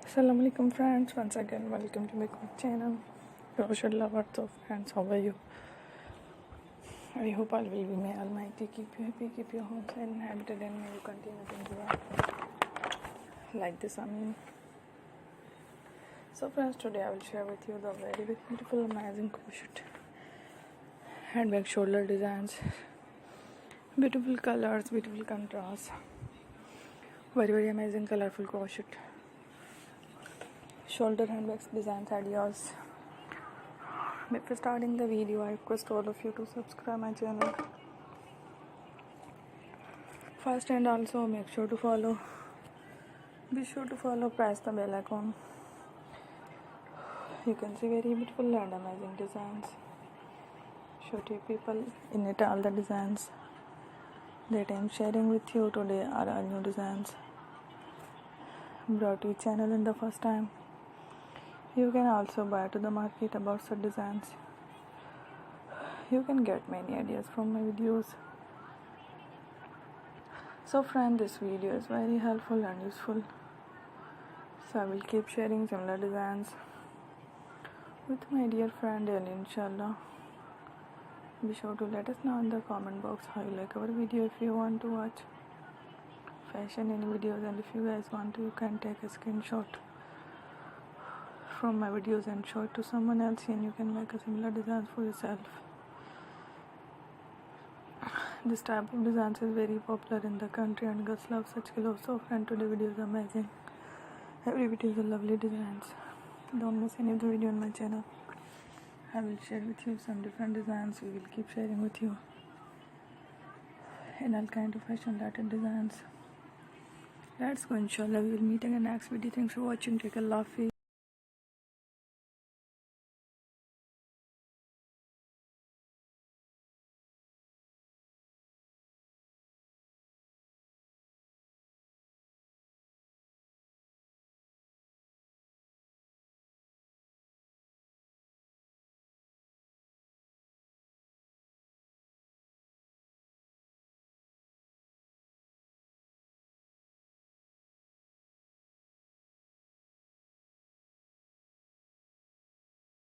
Assalamualaikum friends, once again welcome to my channel. Crochet lovers of friends, how are you? I hope all will be may Almighty keep you happy, keep your home safe and habited, and may you continue to enjoy like this. So friends, today I will share with you the very beautiful, amazing crochet handbag shoulder designs, beautiful colors, beautiful contrasts, very amazing colorful crochet shoulder handbags designs ideas. Before starting the video, I request all of you to subscribe my channel first, and also make sure to follow. Be sure to follow, press the bell icon. You can see very beautiful and amazing designs. Show to people in it all the designs that I am sharing with you today are all new designs brought to your channel in the first time. You can also buy to the market about such designs. You can get many ideas from my videos. So friend, this video is very helpful and useful. So I will keep sharing similar designs with my dear friend and inshallah. Be sure to let us know in the comment box how you like our video. If you want to watch fashion any videos, and if you guys want to, you can take a screenshot from my videos and show it to someone else, and you can make a similar design for yourself. This type of designs is very popular in the country and girls love such clothes. So friend, today video is amazing. Every video is a lovely designs. Don't miss any of the video on my channel. I will share with you some different designs. We will keep sharing with you in all kind of fashion related designs. Let's go, inshallah. We will meet again next video. Thanks for watching. Take a love.